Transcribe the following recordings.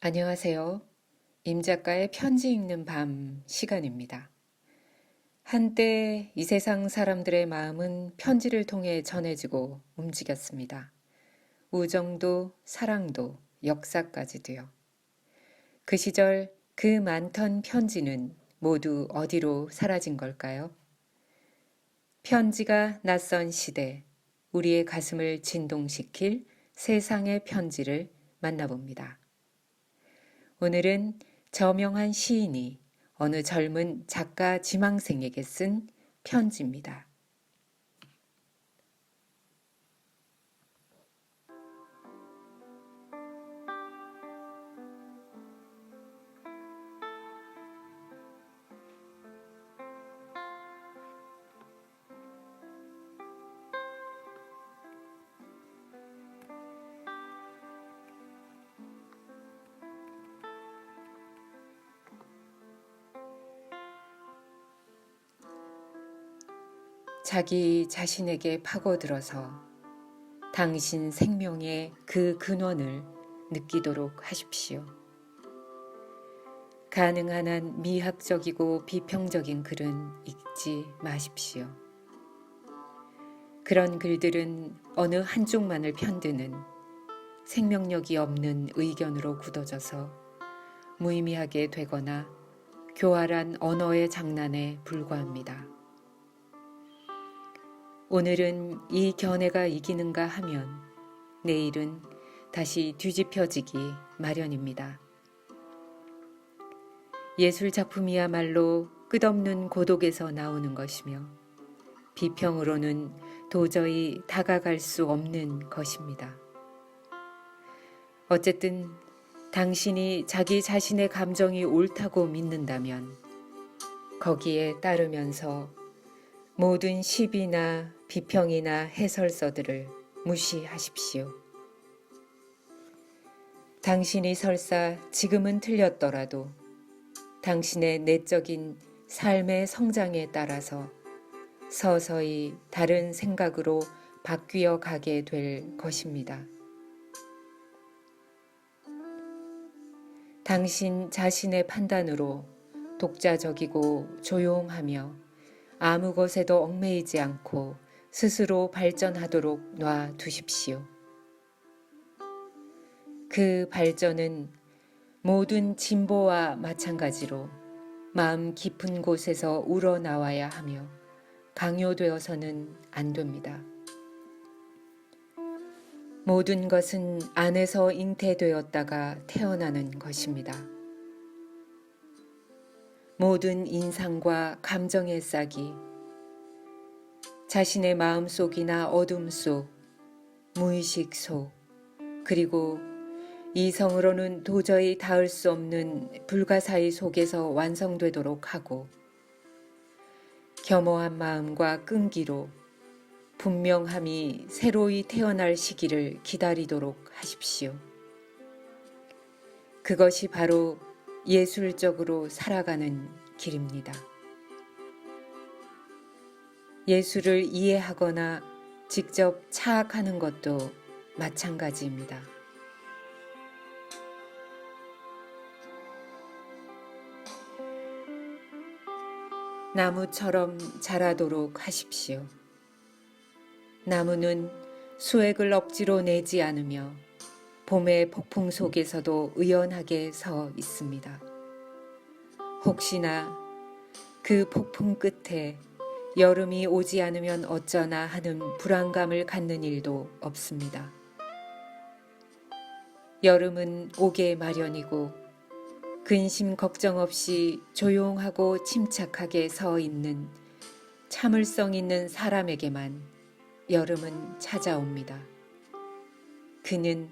안녕하세요. 임 작가의 편지 읽는 밤 시간입니다. 한때 이 세상 사람들의 마음은 편지를 통해 전해지고 움직였습니다. 우정도 사랑도 역사까지도요. 그 시절 그 많던 편지는 모두 어디로 사라진 걸까요? 편지가 낯선 시대, 우리의 가슴을 진동시킬 세상의 편지를 만나봅니다. 오늘은 저명한 시인이 어느 젊은 작가 지망생에게 쓴 편지입니다. 자기 자신에게 파고들어서 당신 생명의 그 근원을 느끼도록 하십시오. 가능한 한 미학적이고 비평적인 글은 읽지 마십시오. 그런 글들은 어느 한쪽만을 편드는 생명력이 없는 의견으로 굳어져서 무의미하게 되거나 교활한 언어의 장난에 불과합니다. 오늘은 이 견해가 이기는가 하면 내일은 다시 뒤집혀지기 마련입니다. 예술 작품이야말로 끝없는 고독에서 나오는 것이며 비평으로는 도저히 다가갈 수 없는 것입니다. 어쨌든 당신이 자기 자신의 감정이 옳다고 믿는다면 거기에 따르면서 모든 시비나 비평이나 해설서들을 무시하십시오. 당신이 설사 지금은 틀렸더라도 당신의 내적인 삶의 성장에 따라서 서서히 다른 생각으로 바뀌어 가게 될 것입니다. 당신 자신의 판단으로 독자적이고 조용하며 아무 것에도 얽매이지 않고 스스로 발전하도록 놔두십시오. 그 발전은 모든 진보와 마찬가지로 마음 깊은 곳에서 우러나와야 하며 강요되어서는 안 됩니다. 모든 것은 안에서 잉태되었다가 태어나는 것입니다. 모든 인상과 감정의 싹이 자신의 마음속이나 어둠 속, 무의식 속, 그리고 이성으로는 도저히 닿을 수 없는 불가사의 속에서 완성되도록 하고 겸허한 마음과 끈기로 분명함이 새로이 태어날 시기를 기다리도록 하십시오. 그것이 바로 예술적으로 살아가는 길입니다. 예술을 이해하거나 직접 차악하는 것도 마찬가지입니다. 나무처럼 자라도록 하십시오. 나무는 수액을 억지로 내지 않으며 봄의 폭풍 속에서도 의연하게 서 있습니다. 혹시나 그 폭풍 끝에 여름이 오지 않으면 어쩌나 하는 불안감을 갖는 일도 없습니다. 여름은 오게 마련이고 근심 걱정 없이 조용하고 침착하게 서 있는 참을성 있는 사람에게만 여름은 찾아옵니다. 그는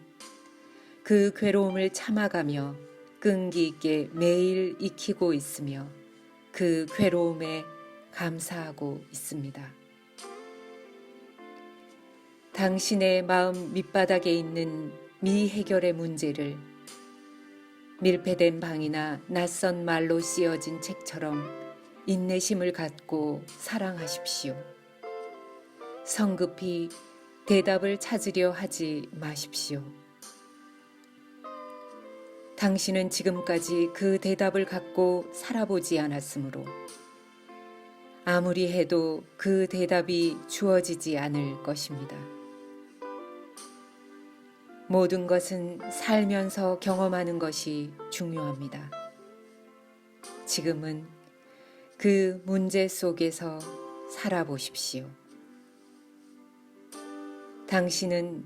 그 괴로움을 참아가며 끈기 있게 매일 익히고 있으며 그 괴로움에 감사하고 있습니다. 당신의 마음 밑바닥에 있는 미해결의 문제를 밀폐된 방이나 낯선 말로 씌어진 책처럼 인내심을 갖고 사랑하십시오. 성급히 대답을 찾으려 하지 마십시오. 당신은 지금까지 그 대답을 갖고 살아보지 않았으므로 아무리 해도 그 대답이 주어지지 않을 것입니다. 모든 것은 살면서 경험하는 것이 중요합니다. 지금은 그 문제 속에서 살아보십시오. 당신은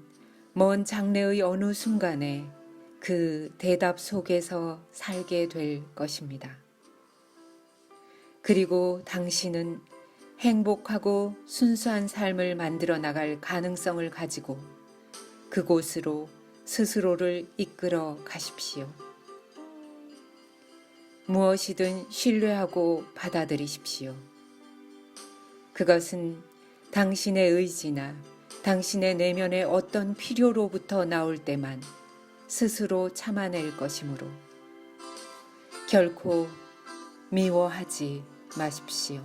먼 장래의 어느 순간에 그 대답 속에서 살게 될 것입니다. 그리고 당신은 행복하고 순수한 삶을 만들어 나갈 가능성을 가지고 그곳으로 스스로를 이끌어 가십시오. 무엇이든 신뢰하고 받아들이십시오. 그것은 당신의 의지나 당신의 내면의 어떤 필요로부터 나올 때만 스스로 참아낼 것이므로 결코 미워하지 마십시오.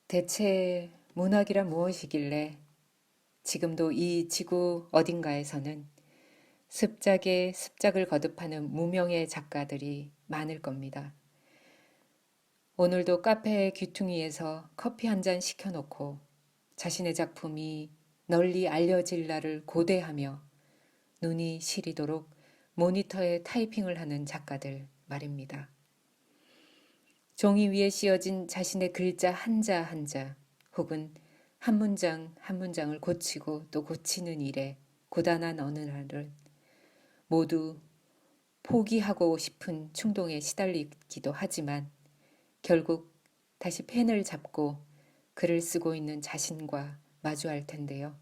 대체 문학이란 무엇이길래 지금도 이 지구 어딘가에서는 습작에 습작을 거듭하는 무명의 작가들이 많을 겁니다. 오늘도 카페 귀퉁이에서 커피 한 잔 시켜놓고 자신의 작품이 널리 알려질 날을 고대하며 눈이 시리도록 모니터에 타이핑을 하는 작가들 말입니다. 종이 위에 씌어진 자신의 글자 한자 한자 혹은 한 문장 한 문장을 고치고 또 고치는 일에 고단한 어느 날은 모두 포기하고 싶은 충동에 시달리기도 하지만 결국 다시 펜을 잡고 글을 쓰고 있는 자신과 마주할 텐데요.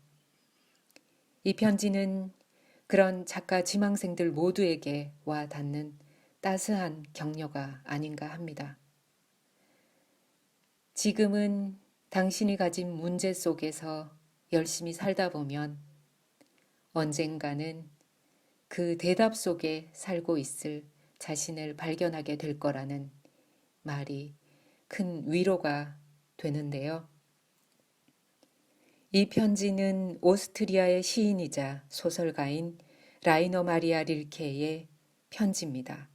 이 편지는 그런 작가 지망생들 모두에게 와 닿는 따스한 격려가 아닌가 합니다. 지금은 당신이 가진 문제 속에서 열심히 살다 보면 언젠가는 그 대답 속에 살고 있을 자신을 발견하게 될 거라는 말이 큰 위로가 되는데요. 이 편지는 오스트리아의 시인이자 소설가인 라이너 마리아 릴케의 편지입니다.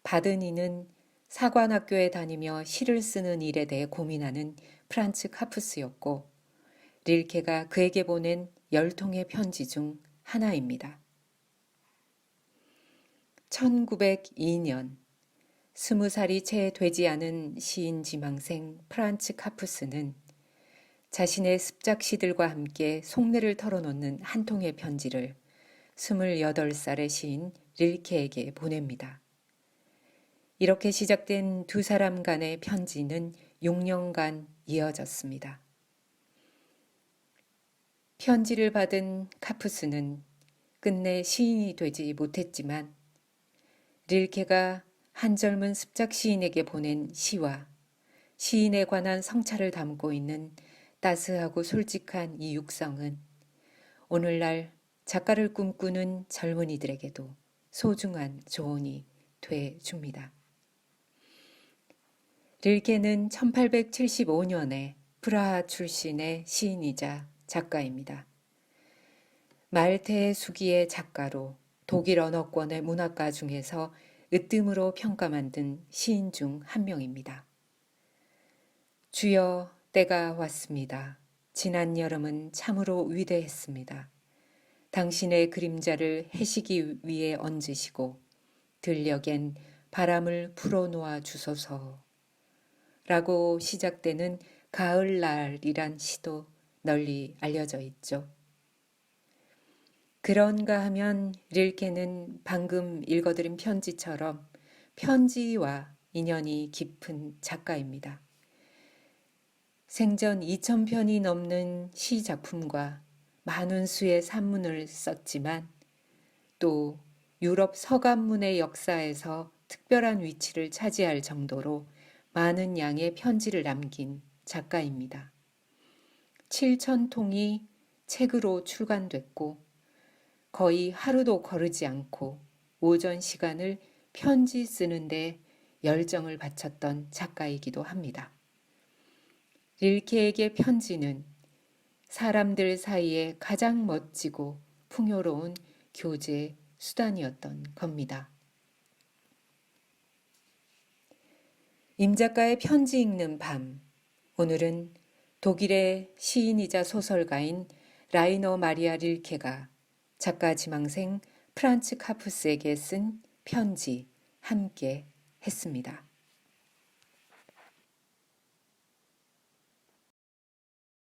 받은 이는 사관학교에 다니며 시를 쓰는 일에 대해 고민하는 프란츠 카푸스였고 릴케가 그에게 보낸 10통의 편지 중 하나입니다. 1902년 20살이 채 되지 않은 시인 지망생 프란츠 카푸스는 자신의 습작시들과 함께 속내를 털어놓는 한 통의 편지를 28살의 시인 릴케에게 보냅니다. 이렇게 시작된 두 사람 간의 편지는 6년간 이어졌습니다. 편지를 받은 카푸스는 끝내 시인이 되지 못했지만 릴케가 한 젊은 습작 시인에게 보낸 시와 시인에 관한 성찰을 담고 있는 따스하고 솔직한 이 육성은 오늘날 작가를 꿈꾸는 젊은이들에게도 소중한 조언이 돼 줍니다. 릴케는 1875년에 프라하 출신의 시인이자 작가입니다. 말테의 수기의 작가로 독일 언어권의 문학가 중에서 으뜸으로 평가만든 시인 중 한 명입니다. 주여, 때가 왔습니다. 지난 여름은 참으로 위대했습니다. 당신의 그림자를 해시기 위에 얹으시고 들녘엔 바람을 불어놓아 주소서 라고 시작되는 가을날이란 시도 널리 알려져 있죠. 그런가 하면 릴케는 방금 읽어드린 편지처럼 편지와 인연이 깊은 작가입니다. 생전 2000편이 넘는 시 작품과 많은 수의 산문을 썼지만 또 유럽 서간문의 역사에서 특별한 위치를 차지할 정도로 많은 양의 편지를 남긴 작가입니다. 7,000통이 책으로 출간됐고 거의 하루도 거르지 않고 오전 시간을 편지 쓰는데 열정을 바쳤던 작가이기도 합니다. 릴케에게 편지는 사람들 사이에 가장 멋지고 풍요로운 교제 수단이었던 겁니다. 임 작가의 편지 읽는 밤. 오늘은 독일의 시인이자 소설가인 라이너 마리아 릴케가 작가 지망생 프란츠 카푸스에게 쓴 편지 함께 했습니다.